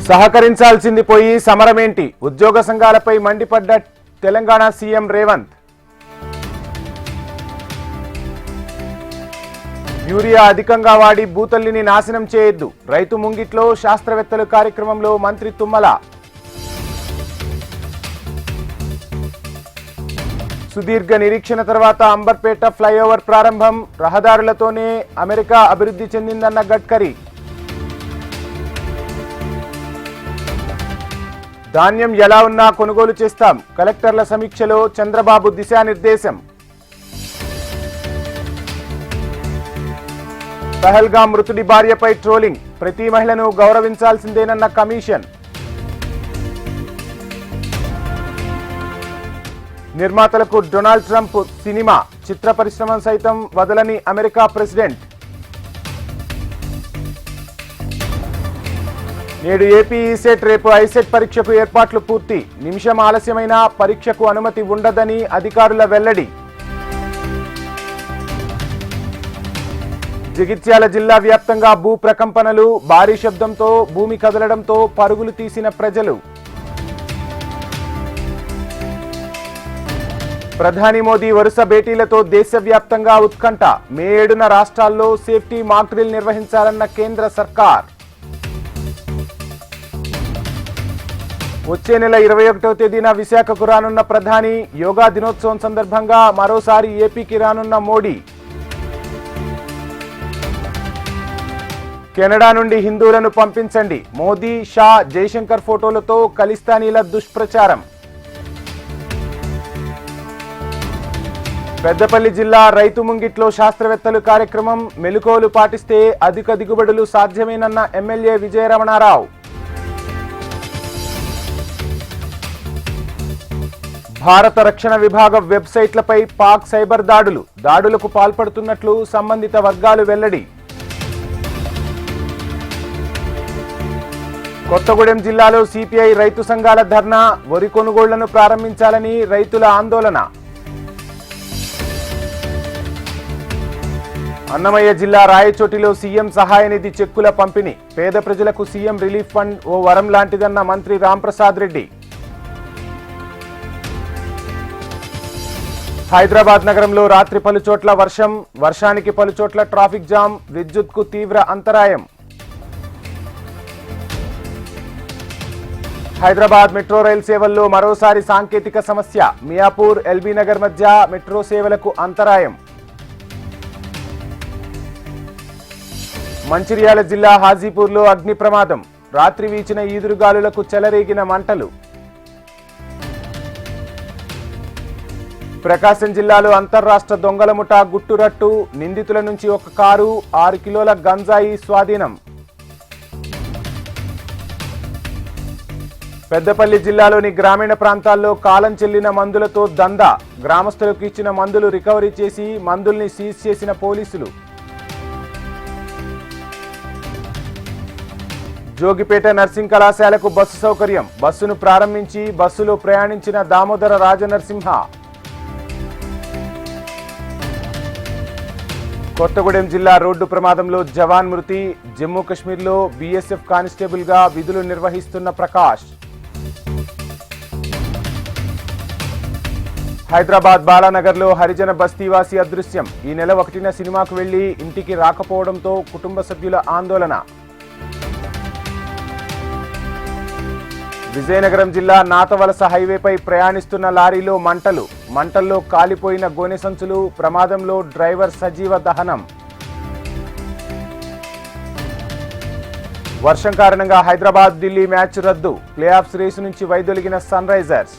సహకరించాల్సింది పోయి సమరమేంటి? ఉద్యోగ సంఘాలపై మండిపడ్డ Telangana CM Revanth. Urea అధికంగా వాడి భూతల్లిని నాశనం చేయొద్దు. రైతు ముంగిట్లో శాస్త్రవేత్తలు కార్యక్రమంలో మంత్రి తుమ్మల. సుదీర్ఘ నిరీక్షణ తర్వాత అంబర్పేట ఫ్లైఓవర్ ప్రారంభం. రహదారులతోనే అమెరికా అభివృద్ధి చెందిందన్న గడ్కరీ. ధాన్యం ఎలా ఉన్నా కొనుగోలు చేస్తాం. కలెక్టర్ల సమీక్షలో చంద్రబాబు దిశానిర్దేశం. పహల్గాం మృతుడి భార్యపై ట్రోలింగ్. ప్రతి మహిళను గౌరవించాల్సిందేనన్న కమిషన్. నిర్మాతలకు డొనాల్డ్ ట్రంప్ సినిమా. చిత్ర పరిశ్రమ సైతం వదలని అమెరికా ప్రెసిడెంట్. నేడు ఏపీ ఈసెట్, రేపు ఐసెట్ పరీక్షకు ఏర్పాట్లు పూర్తి. నిమిషం ఆలస్యమైన పరీక్షకు అనుమతి ఉండదని అధికారుల వెల్లడి. జగిత్యాల జిల్లా వ్యాప్తంగా భూ ప్రకంపనలు. భారీ శబ్దంతో భూమి కదలడంతో పరుగులు తీసిన ప్రజలు. ప్రధాని మోదీ వరుస భేటీలతో దేశవ్యాప్తంగా ఉత్కంఠ. మే 7న రాష్ట్రాల్లో సేఫ్టీ మాక్ డ్రిల్ నిర్వహించాలన్న కేంద్ర సర్కార్. వచ్చే నెల 21వ తేదీన విశాఖకు రానున్న ప్రధాని. యోగా దినోత్సవం సందర్భంగా మరోసారి ఏపీకి రానున్న మోడీ. కెనడా నుండి హిందువులను పంపించండి. మోదీ, షా, జైశంకర్ ఫోటోలతో ఖలిస్తానీల దుష్ప్రచారం. పెద్దపల్లి జిల్లా రైతు ముంగిట్లో శాస్త్రవేత్తలు కార్యక్రమం. మెలకువలు పాటిస్తే అధిక దిగుబడులు సాధ్యమేనన్న ఎమ్మెల్యే విజయరమణారావు. భారత రక్షణ విభాగ వెబ్సైట్లపై పాక్ సైబర్ దాడులకు పాల్పడుతున్నట్లు సంబంధిత వర్గాలు వెల్లడి. కొత్తగూడెం జిల్లాలో సిపిఐ రైతు సంఘాల ధర్నా. వరి కొనుగోళ్లను ప్రారంభించాలని రైతుల ఆందోళన. అన్నమయ్య జిల్లా రాయచోటిలో సీఎం సహాయ నిధి చెక్కుల పంపిణీ. పేద ప్రజలకు సీఎం రిలీఫ్ ఫండ్ ఓ వరం లాంటిదన్న మంత్రి రాంప్రసాద్ రెడ్డి. హైదరాబాద్ నగరంలో రాత్రి పలుచోట్ల వర్షానికి పలుచోట్ల ట్రాఫిక్ జామ్. విద్యుత్కు తీవ్ర అంతరాయం. హైదరాబాద్ మెట్రో రైల్ సేవల్లో మరోసారి సాంకేతిక సమస్య. మియాపూర్, ఎల్బీ నగర్ మధ్య మెట్రో సేవలకు అంతరాయం. మంచిర్యాల జిల్లా హాజీపూర్లో అగ్ని ప్రమాదం. రాత్రి వీచిన ఈదురుగాలులకు చెలరేగిన మంటలు. ప్రకాశం జిల్లాలో అంతర్రాష్ట్ర దొంగల ముఠా గుట్టురట్టు. నిందితుల నుంచి ఒక కారు, 6 కిలోల గంజాయి స్వాధీనం. పెద్దపల్లి జిల్లాలోని గ్రామీణ ప్రాంతాల్లో కాలం చెల్లిన మందులతో దందా. గ్రామస్తులకు ఇచ్చిన మందులు రికవరీ చేసి మందుల్ని సీజ్ చేసిన పోలీసులు. జోగిపేట నర్సింగ్ కళాశాలకు బస్సు సౌకర్యం. బస్సును ప్రారంభించి బస్సులో ప్రయాణించిన దామోదర రాజనరసింహ. కొత్తగూడెం జిల్లా రోడ్డు ప్రమాదంలో జవాన్ మృతి. జమ్మూ కశ్మీర్లో బీఎస్ఎఫ్ కానిస్టేబుల్ గా విధులు నిర్వహిస్తున్న ప్రకాష్. హైదరాబాద్ బాలానగర్లో హరిజన బస్తీవాసి అదృశ్యం. ఈ నెల 1న సినిమాకు వెళ్లి ఇంటికి రాకపోవడంతో కుటుంబ సభ్యుల ఆందోళన. విజయనగరం జిల్లా నాతవలస హైవేపై ప్రయాణిస్తున్న లారీలో మంటల్లో కాలిపోయిన గోనె సంచులు. ప్రమాదంలో డ్రైవర్ సజీవ దహనం. వర్షం కారణంగా హైదరాబాద్ ఢిల్లీ మ్యాచ్ రద్దు. ప్లే ఆఫ్స్ రేసు నుంచి వైదొలిగిన సన్ రైజర్స్.